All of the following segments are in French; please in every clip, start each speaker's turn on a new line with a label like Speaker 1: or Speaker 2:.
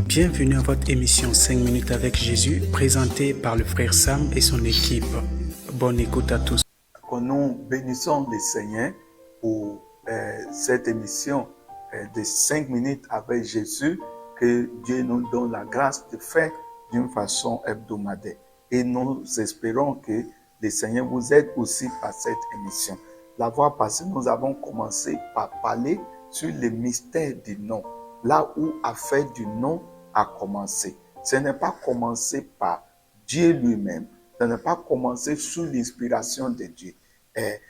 Speaker 1: Bienvenue à votre émission 5 minutes avec Jésus, présentée par le frère Sam et son équipe. Bonne écoute à tous.
Speaker 2: Que nous bénissons le Seigneur pour cette émission de 5 minutes avec Jésus, que Dieu nous donne la grâce de faire d'une façon hebdomadaire. Et nous espérons que le Seigneur vous aide aussi par cette émission. La fois passée, nous avons commencé par parler sur le mystère du nom, là où l'affaire du nom a commencé. Ce n'est pas commencé par Dieu lui-même, ce n'est pas commencé sous l'inspiration de Dieu.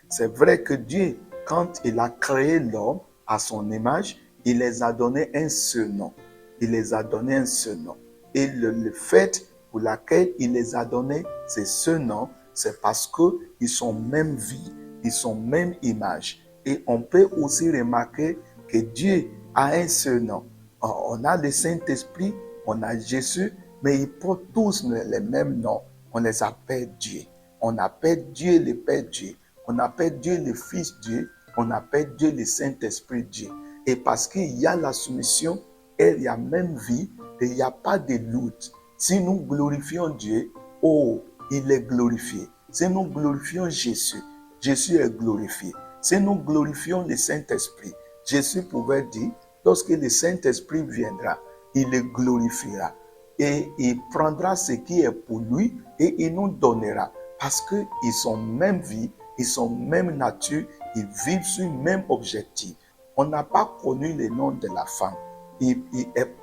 Speaker 2: C'est vrai que Dieu, quand il a créé l'homme à son image, il les a donné un seul nom. Il les a donné un seul nom. Et le fait pour lequel il les a donné ce nom, c'est parce qu'ils sont même vie, ils sont même image. Et on peut aussi remarquer que Dieu a un seul nom. On a le Saint-Esprit, on a Jésus, mais ils portent tous les mêmes noms. On les appelle Dieu. On appelle Dieu le Père Dieu. On appelle Dieu le Fils Dieu. On appelle Dieu le Saint-Esprit Dieu. Et parce qu'il y a la soumission, et il y a même vie, et il n'y a pas de doute. Si nous glorifions Dieu, oh, il est glorifié. Si nous glorifions Jésus, Jésus est glorifié. Si nous glorifions le Saint-Esprit, Jésus pouvait dire, lorsque le Saint-Esprit viendra, il le glorifiera. Et il prendra ce qui est pour lui et il nous donnera. Parce qu'ils sont même vie, ils sont même nature, ils vivent sur le même objectif. On n'a pas connu le nom de la femme. Il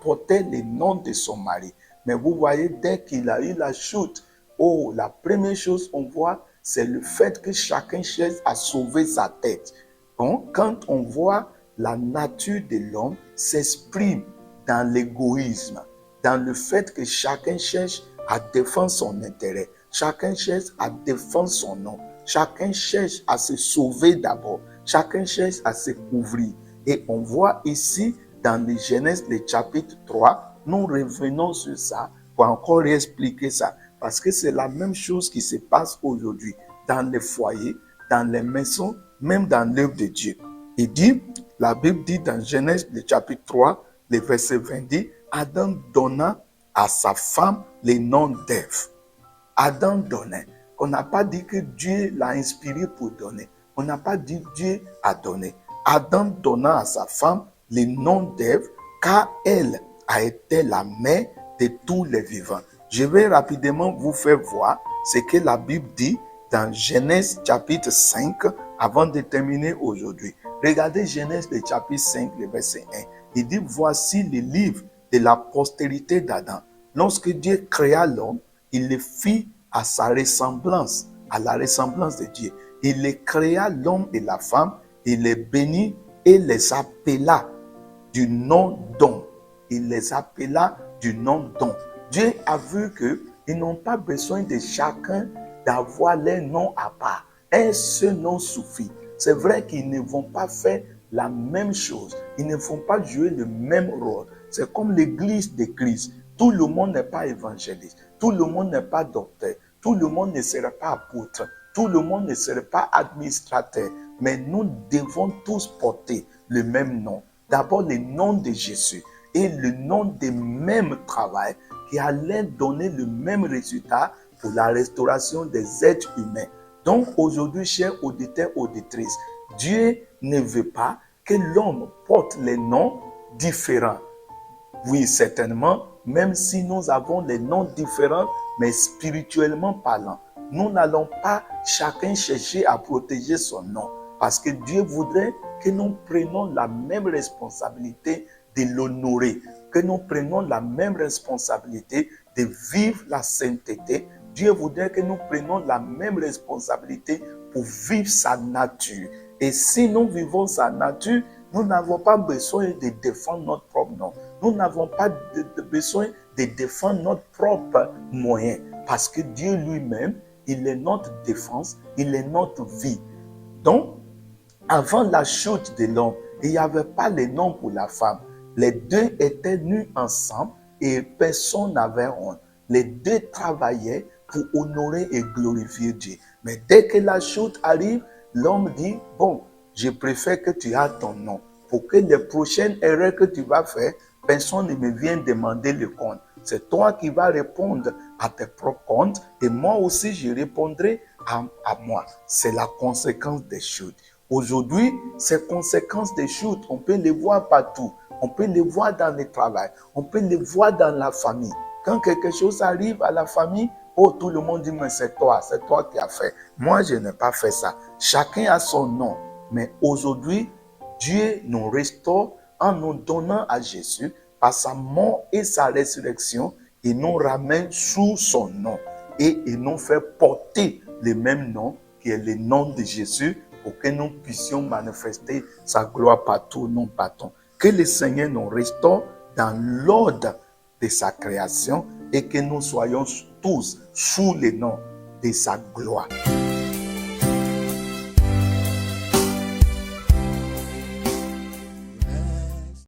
Speaker 2: portait le nom de son mari. Mais vous voyez, dès qu'il a eu la chute, oh, la première chose qu'on voit, c'est le fait que chacun cherche à sauver sa tête. Donc, quand on voit la nature de l'homme s'exprime dans l'égoïsme, dans le fait que chacun cherche à défendre son intérêt, chacun cherche à défendre son nom, chacun cherche à se sauver d'abord, chacun cherche à se couvrir. Et on voit ici, dans le Genèse, le chapitre 3, nous revenons sur ça pour encore expliquer ça. Parce que c'est la même chose qui se passe aujourd'hui dans les foyers, dans les maisons, même dans l'œuvre de Dieu. Il dit, la Bible dit dans Genèse, le chapitre 3, le verset 20, dit, Adam donna à sa femme le nom d'Ève. Adam donnait. On n'a pas dit que Dieu l'a inspiré pour donner. On n'a pas dit Dieu a donné. Adam donna à sa femme le nom d'Ève, car elle a été la mère de tous les vivants. Je vais rapidement vous faire voir ce que la Bible dit dans Genèse chapitre 5 avant de terminer aujourd'hui. Regardez Genèse le chapitre 5, le verset 1. Il dit, voici le livre de la postérité d'Adam. Lorsque Dieu créa l'homme, il le fit à sa ressemblance, à la ressemblance de Dieu. Il les créa l'homme et la femme, il les bénit et les appela du nom d'homme. Il les appela du nom d'homme. Dieu a vu qu'ils n'ont pas besoin de chacun d'avoir leur nom à part. Un seul nom suffit. C'est vrai qu'ils ne vont pas faire la même chose. Ils ne vont pas jouer le même rôle. C'est comme l'église de Christ. Tout le monde n'est pas évangéliste. Tout le monde n'est pas docteur. Tout le monde ne sera pas apôtre. Tout le monde ne sera pas administrateur. Mais nous devons tous porter le même nom. D'abord le nom de Jésus et le nom du même travail qui allait donner le même résultat pour la restauration des êtres humains. Donc aujourd'hui, chers auditeurs, auditrices, Dieu ne veut pas que l'homme porte les noms différents. Oui, certainement, même si nous avons les noms différents, mais spirituellement parlant, nous n'allons pas chacun chercher à protéger son nom. Parce que Dieu voudrait que nous prenions la même responsabilité de l'honorer, que nous prenions la même responsabilité de vivre la sainteté. Dieu voudrait que nous prenions la même responsabilité pour vivre sa nature. Et si nous vivons sa nature, nous n'avons pas besoin de défendre notre propre nom. Nous n'avons pas besoin de défendre notre propre moyen. Parce que Dieu lui-même, il est notre défense, il est notre vie. Donc, avant la chute de l'homme, il n'y avait pas le nom pour la femme. Les deux étaient nus ensemble et personne n'avait honte. Les deux travaillaient pour honorer et glorifier Dieu. Mais dès que la chute arrive, l'homme dit, bon, je préfère que tu aies ton nom. Pour que les prochaines erreurs que tu vas faire, Personne ne me vient demander le compte. C'est toi qui vas répondre à tes propres comptes et moi aussi je répondrai à moi. C'est la conséquence des chutes. Aujourd'hui, ces conséquences des chutes, on peut les voir partout. On peut les voir dans le travail. On peut les voir dans la famille. Quand quelque chose arrive à la famille, oh, tout le monde dit, mais c'est toi qui as fait. Moi, je n'ai pas fait ça. Chacun a son nom. Mais aujourd'hui, Dieu nous restaure en nous donnant à Jésus, par sa mort et sa résurrection, il nous ramène sous son nom. Et il nous fait porter le même nom, qui est le nom de Jésus, pour que nous puissions manifester sa gloire partout où nous partons. Que le Seigneur nous restaure dans l'ordre de sa création et que nous soyons tous sous le nom de sa gloire.